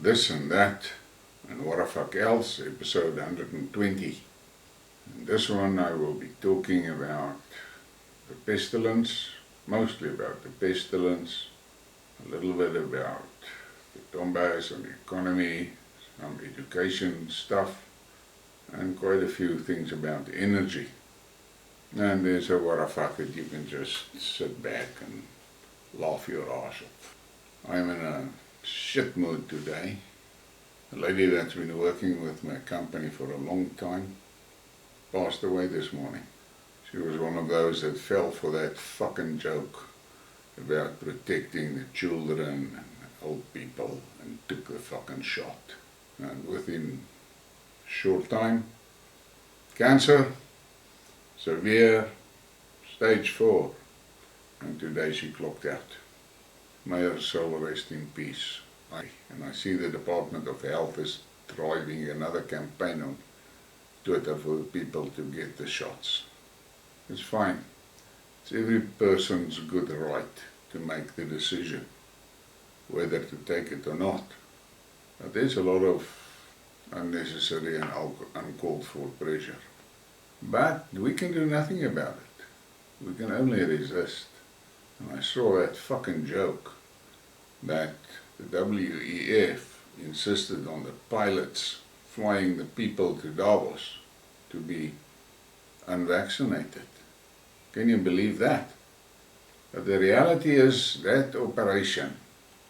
this and that, and what the fuck else, episode 120. In this one I will be talking about the pestilence, mostly about the pestilence, a little bit about the Donbass and the economy, some education stuff, and quite a few things about energy. And there's a what the fuck that you can just sit back and laugh your ass off. I'm in a shit mood today. A lady that's been working with my company for a long time passed away this morning. She was one of those that fell for that fucking joke about protecting the children and the old people and took the fucking shot. And within a short time, cancer, severe, stage 4, and today she clocked out. May her soul rest in peace. And I see the Department of Health is driving another campaign on Twitter for the people to get the shots. It's fine. It's every person's good right to make the decision whether to take it or not. But there's a lot of unnecessary and uncalled for pressure. But we can do nothing about it. We can only resist. And I saw that fucking joke that the WEF insisted on the pilots flying the people to Donbass to be unvaccinated. Can you believe that? But the reality is that operation,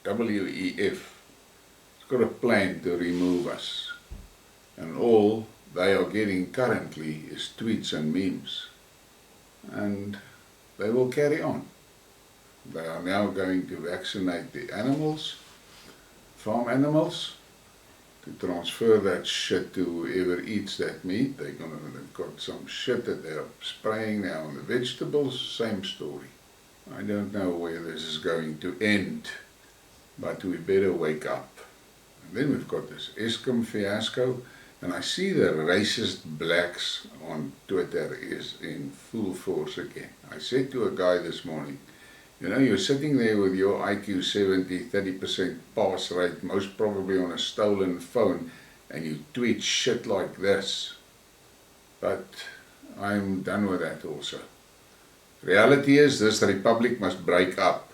WEF, has got a plan to remove us. And all they are getting currently is tweets and memes. And they will carry on. They are now going to vaccinate the animals, farm animals, to transfer that shit to whoever eats that meat. They've got some shit that they're spraying now on the vegetables, same story. I don't know where this is going to end, but we better wake up. And then we've got this Eskom fiasco, and I see the racist blacks on Twitter is in full force again. I said to a guy this morning, you know, you're sitting there with your IQ 70, 30% pass rate, most probably on a stolen phone, and you tweet shit like this. But I'm done with that also. Reality is this republic must break up.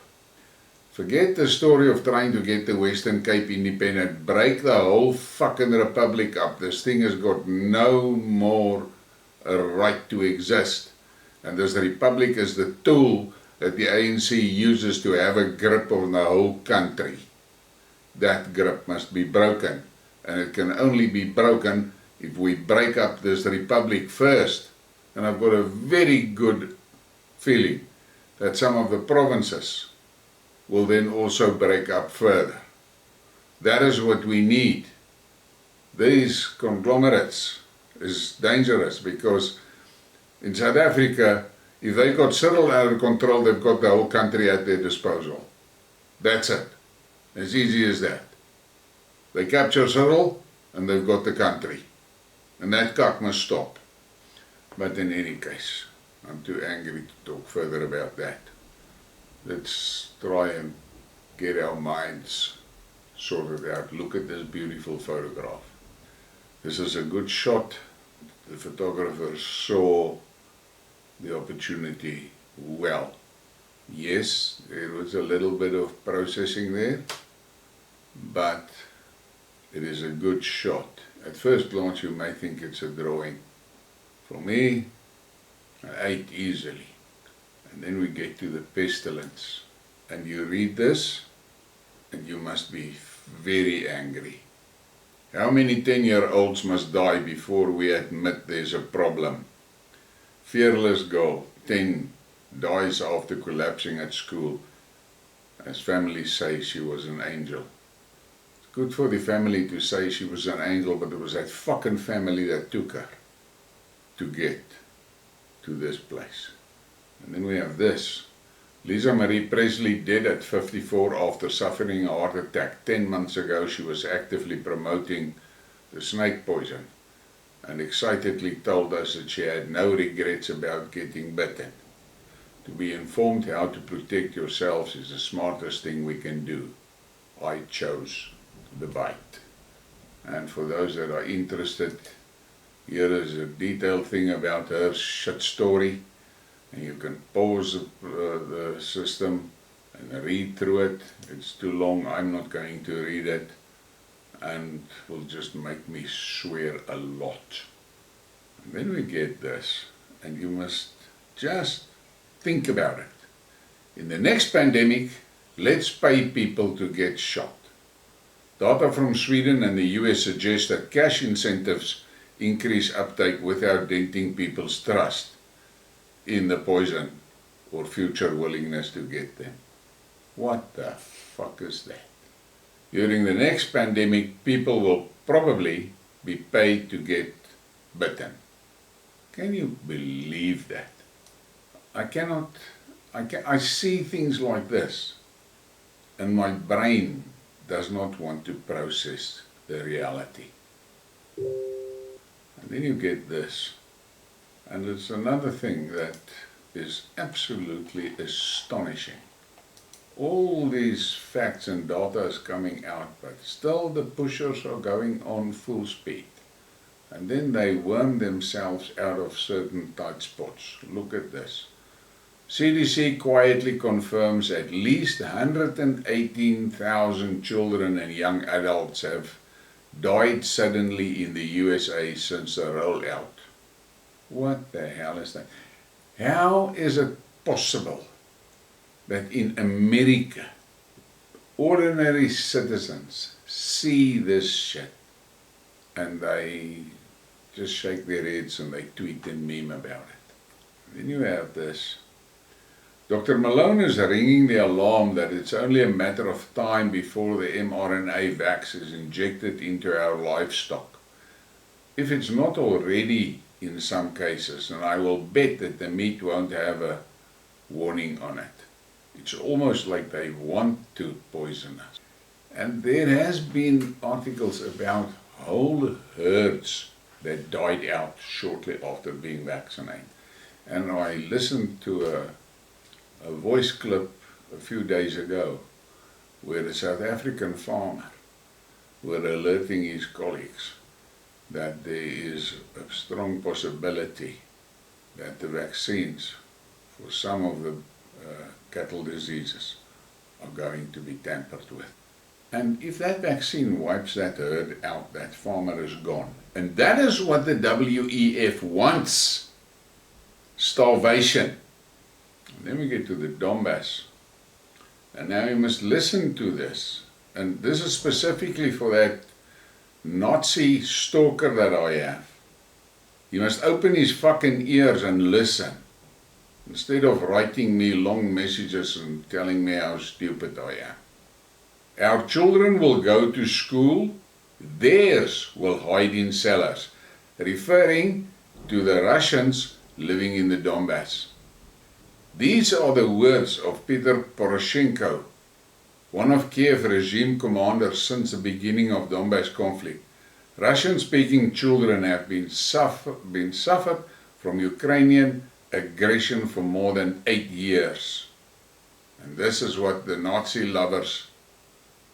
Forget the story of trying to get the Western Cape independent. Break the whole fucking republic up. This thing has got no more a right to exist. And this republic is the tool that the ANC uses to have a grip on the whole country. That grip must be broken. And it can only be broken if we break up this republic first. And I've got a very good feeling that some of the provinces will then also break up further. That is what we need. These conglomerates is dangerous because in South Africa, if they got Cyril out of control, they've got the whole country at their disposal. That's it. As easy as that. They capture Cyril and they've got the country. And that cock must stop. But in any case, I'm too angry to talk further about that. Let's try and get our minds sorted out. Look at this beautiful photograph. This is a good shot. The photographer saw the opportunity well. Yes, there was a little bit of processing there, but it is a good shot. At first glance you may think it's a drawing. For me, I ate easily. And then we get to the pestilence. And you read this, and you must be very angry. How many 10-year-olds must die before we admit there's a problem? Fearless girl, 10, dies after collapsing at school. As families say, she was an angel. It's good for the family to say she was an angel, but it was that fucking family that took her to get to this place. And then we have this. Lisa Marie Presley dead at 54 after suffering a heart attack. 10 months ago she was actively promoting the snake poison and excitedly told us that she had no regrets about getting bitten. To be informed how to protect yourselves is the smartest thing we can do. I chose to the bite. And for those that are interested, here is a detailed thing about her shit story, and you can pause the system and read through it. It's too long, I'm not going to read it, and will just make me swear a lot. And then we get this, and you must just think about it. In the next pandemic, let's pay people to get shot. Data from Sweden and the US suggest that cash incentives increase uptake without denting people's trust in the poison or future willingness to get them. What the fuck is that? During the next pandemic, people will probably be paid to get bitten. Can you believe that? I see things like this, and my brain does not want to process the reality. And then you get this, and it's another thing that is absolutely astonishing. All these facts and data is coming out, but still the pushers are going on full speed. And then they worm themselves out of certain tight spots. Look at this. CDC quietly confirms at least 118,000 children and young adults have died suddenly in the USA since the rollout. What the hell is that? How is it possible that in America, ordinary citizens see this shit and they just shake their heads and they tweet and meme about it? Then you have this. Dr. Malone is ringing the alarm that it's only a matter of time before the mRNA vax is injected into our livestock. If it's not already in some cases, and I will bet that the meat won't have a warning on it. It's almost like they want to poison us. And there has been articles about whole herds that died out shortly after being vaccinated. And I listened to a voice clip a few days ago where a South African farmer were alerting his colleagues that there is a strong possibility that the vaccines for some of the cattle diseases are going to be tampered with. And if that vaccine wipes that herd out, that farmer is gone. And that is what the WEF wants. Starvation. And then we get to the Donbass. And now you must listen to this. And this is specifically for that Nazi stalker that I have. He must open his fucking ears and listen, instead of writing me long messages and telling me how stupid I am. Our children will go to school, theirs will hide in cellars, referring to the Russians living in the Donbass. These are the words of Peter Poroshenko, one of Kiev regime commanders since the beginning of Donbass conflict. Russian-speaking children have been suffered from Ukrainian aggression for more than 8 years. And this is what the Nazi lovers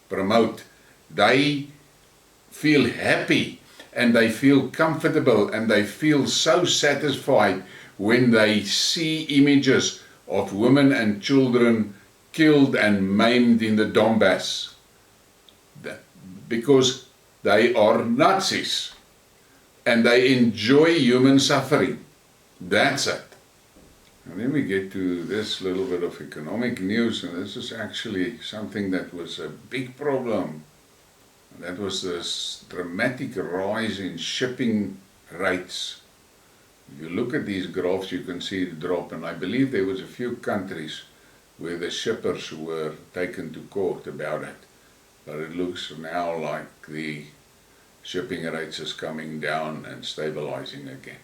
promote. They feel happy and they feel comfortable and they feel so satisfied when they see images of women and children killed and maimed in the Donbass, because they are Nazis and they enjoy human suffering. That's it. And then we get to this little bit of economic news, and this is actually something that was a big problem. That was this dramatic rise in shipping rates. If you look at these graphs, you can see the drop, and I believe there was a few countries where the shippers were taken to court about it. But it looks now like the shipping rates is coming down and stabilizing again.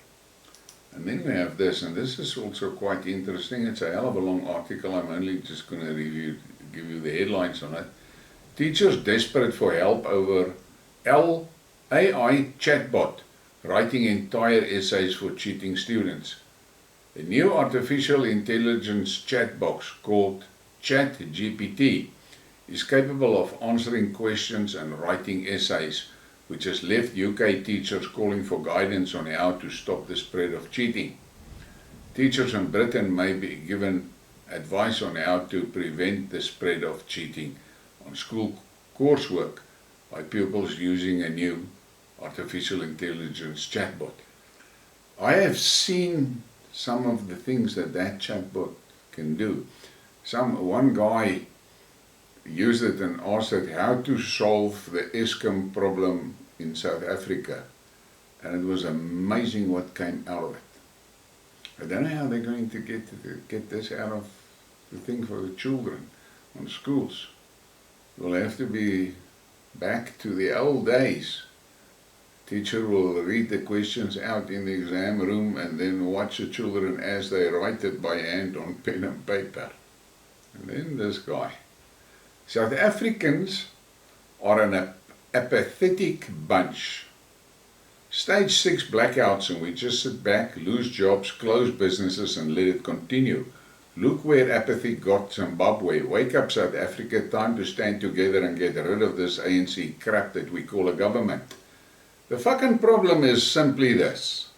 And then we have this, and this is also quite interesting. It's a hell of a long article. I'm only just going to give you the headlines on it. Teachers desperate for help over AI chatbot writing entire essays for cheating students. A new artificial intelligence chat box called ChatGPT is capable of answering questions and writing essays, which has left UK teachers calling for guidance on how to stop the spread of cheating. Teachers in Britain may be given advice on how to prevent the spread of cheating on school coursework by pupils using a new artificial intelligence chatbot. I have seen some of the things that chatbot can do. One guy used it and asked it how to solve the Eskom problem in South Africa, and it was amazing what came out of it. I don't know how they're going to get this out of the thing for the children on schools. We'll have to be back to the old days. Teacher will read the questions out in the exam room and then watch the children as they write it by hand on pen and paper. And then this guy. South Africans are an apathetic bunch. Stage 6 blackouts and we just sit back, lose jobs, close businesses and let it continue. Look where apathy got Zimbabwe. Wake up South Africa, time to stand together and get rid of this ANC crap that we call a government. The fucking problem is simply this.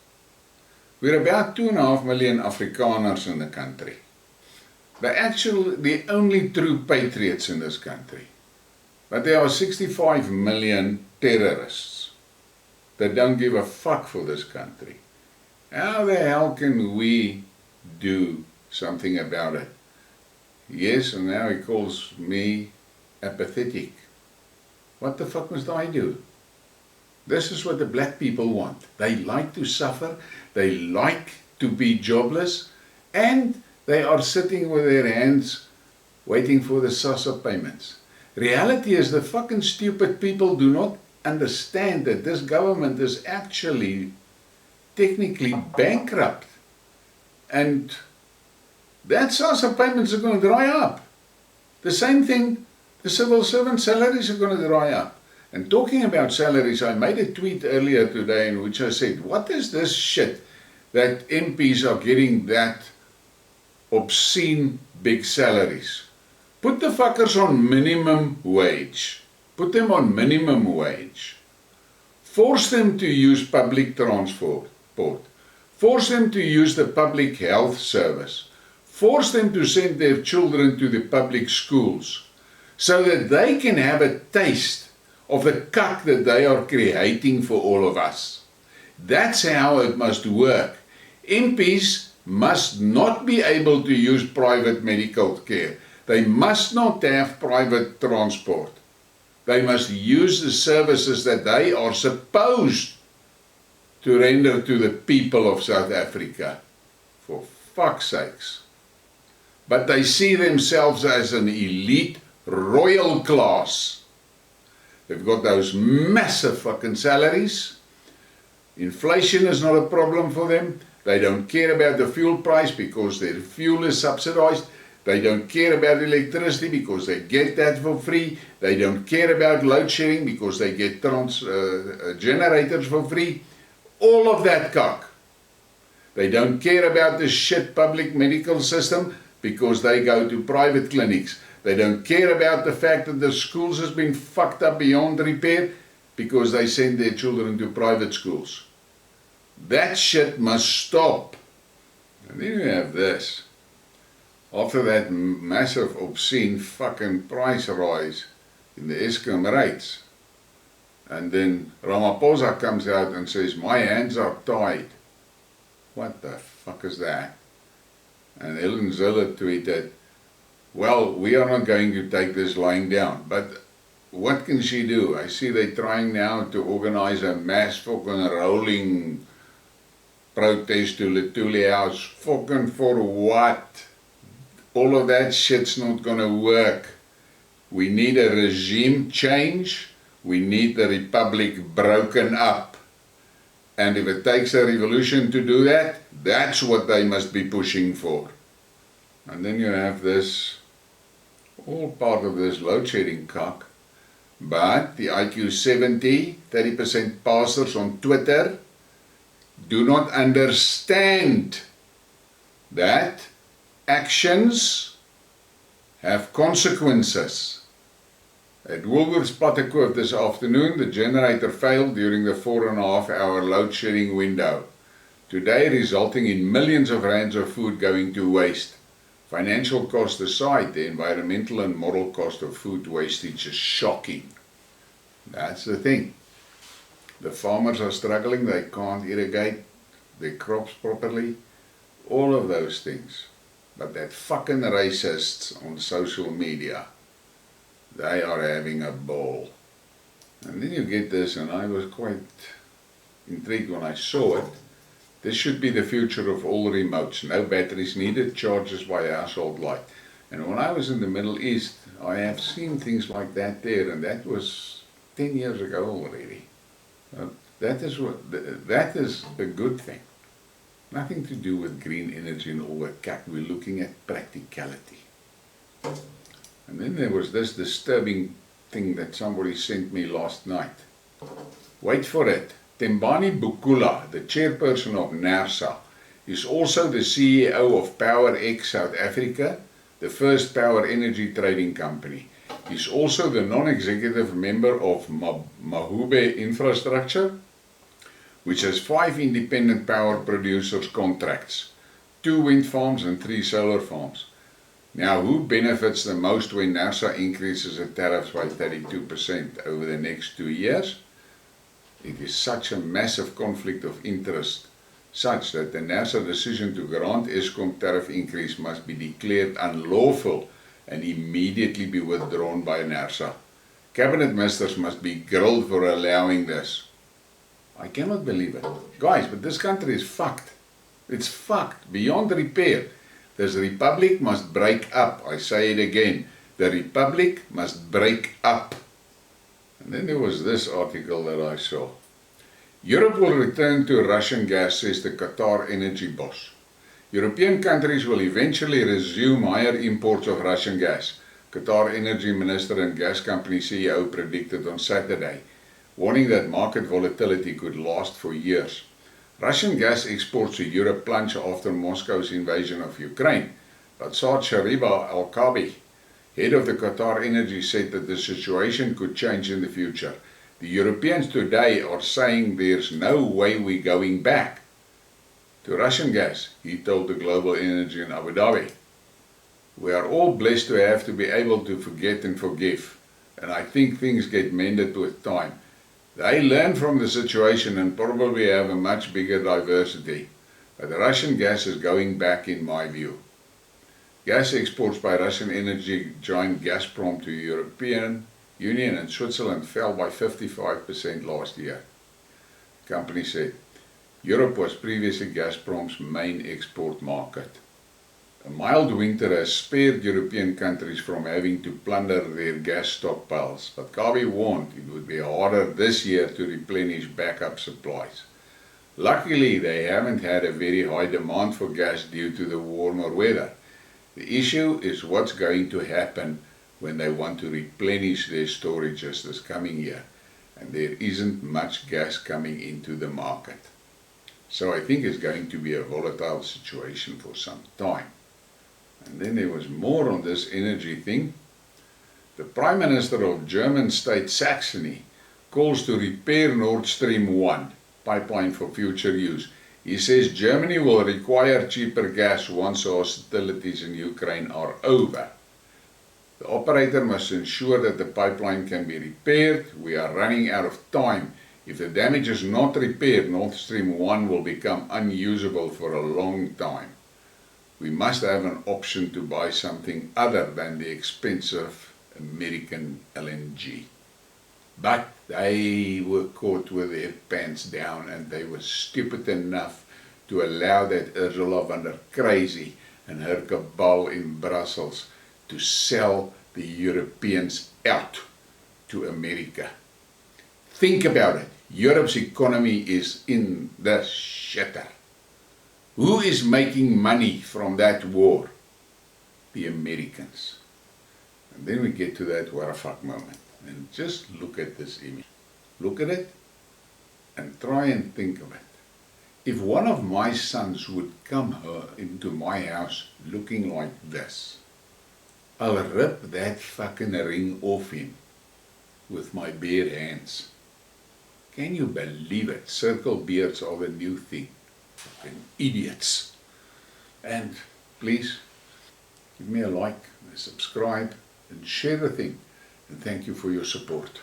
We're about 2.5 million Afrikaners in the country. They're actually the only true patriots in this country. But there are 65 million terrorists that don't give a fuck for this country. How the hell can we do something about it? Yes, and now he calls me apathetic. What the fuck must I do? This is what the black people want. They like to suffer, they like to be jobless, and they are sitting with their hands waiting for the Zazis payments. Reality is the fucking stupid people do not understand that this government is actually technically bankrupt. And that Zazis payments are going to dry up. The same thing, the civil servant salaries are going to dry up. And talking about salaries, I made a tweet earlier today in which I said, what is this shit that MPs are getting that obscene big salaries? Put the fuckers on minimum wage. Put them on minimum wage. Force them to use public transport. Force them to use the public health service. Force them to send their children to the public schools so that they can have a taste of the cuck that they are creating for all of us. That's how it must work. MPs must not be able to use private medical care. They must not have private transport. They must use the services that they are supposed to render to the people of South Africa. For fuck's sakes. But they see themselves as an elite royal class. They've got those massive fucking salaries. Inflation is not a problem for them. They don't care about the fuel price because their fuel is subsidized. They don't care about electricity because they get that for free. They don't care about load shedding because they get generators for free. All of that cock. They don't care about the shit public medical system because they go to private clinics. They don't care about the fact that the schools has been fucked up beyond repair because they send their children to private schools. That shit must stop. And then you have this. After that massive obscene fucking price rise in the Eskom rates, and then Ramaphosa comes out and says, my hands are tied. What the fuck is that? And Ellen Zille tweeted, well, we are not going to take this lying down. But what can she do? I see they're trying now to organize a mass fucking rolling protest to Lutuli House. Fucking for what? All of that shit's not gonna work. We need a regime change. We need the republic broken up. And if it takes a revolution to do that, that's what they must be pushing for. And then you have this, all part of this load shedding cock. But the IQ 70, 30% passers on Twitter do not understand that actions have consequences. At Woolworths Pottercove this afternoon, the generator failed during the 4.5-hour load shedding window, today resulting in millions of rands of food going to waste. Financial cost aside, the environmental and moral cost of food wastage is shocking. That's the thing. The farmers are struggling, they can't irrigate their crops properly, all of those things. But that fucking racists on social media, they are having a ball. And then you get this, and I was quite intrigued when I saw it. This should be the future of all remotes. No batteries needed, charges by household light. And when I was in the Middle East, I have seen things like that there, and that was 10 years ago already. That is a good thing. Nothing to do with green energy and all that cat. We're looking at practicality. And then there was this disturbing thing that somebody sent me last night. Wait for it. Tembani Bukula, the chairperson of NERSA, is also the CEO of PowerX South Africa, the first power energy trading company. He's also the non-executive member of Mahube Infrastructure, which has 5 independent power producers contracts, 2 wind farms and 3 solar farms. Now, who benefits the most when NERSA increases the tariffs by 32% over the next 2 years? It is such a massive conflict of interest, such that the NERSA decision to grant Eskom tariff increase must be declared unlawful and immediately be withdrawn by NERSA. Cabinet ministers must be grilled for allowing this. I cannot believe it. Guys, but this country is fucked. It's fucked beyond repair. This republic must break up. I say it again. The republic must break up. And then there was this article that I saw. Europe will return to Russian gas, says the Qatar energy boss. European countries will eventually resume higher imports of Russian gas, Qatar energy minister and gas company CEO predicted on Saturday, warning that market volatility could last for years. Russian gas exports to Europe plunged after Moscow's invasion of Ukraine, but Saad Shariba Al-Kabi, head of the Qatar Energy, said that the situation could change in the future. The Europeans today are saying there's no way we're going back to Russian gas, he told the Global Energy in Abu Dhabi. We are all blessed to have to be able to forget and forgive, and I think things get mended with time. They learn from the situation and probably have a much bigger diversity, but the Russian gas is going back in my view. Gas exports by Russian energy giant Gazprom to the European Union and Switzerland fell by 55% last year. The company said Europe was previously Gazprom's main export market. A mild winter has spared European countries from having to plunder their gas stockpiles, but Kabi warned it would be harder this year to replenish backup supplies. Luckily, they haven't had a very high demand for gas due to the warmer weather. The issue is what's going to happen when they want to replenish their storages this coming year, and there isn't much gas coming into the market. So I think it's going to be a volatile situation for some time. And then there was more on this energy thing. The Prime Minister of German state Saxony calls to repair Nord Stream 1 pipeline for future use. He says Germany will require cheaper gas once hostilities in Ukraine are over. The operator must ensure that the pipeline can be repaired. We are running out of time. If the damage is not repaired, Nord Stream 1 will become unusable for a long time. We must have an option to buy something other than the expensive American LNG. But they were caught with their pants down, and they were stupid enough to allow that Ursula von der Crazy and her cabal in Brussels to sell the Europeans out to America. Think about it. Europe's economy is in the shitter. Who is making money from that war? The Americans. And then we get to that what the fuck moment. And just look at this image. Look at it and try and think of it. If one of my sons would come into my house looking like this, I'll rip that fucking ring off him with my bare hands. Can you believe it? Circle beards are the new thing. Fucking idiots. And please, give me a like, subscribe, and share the thing. And thank you for your support.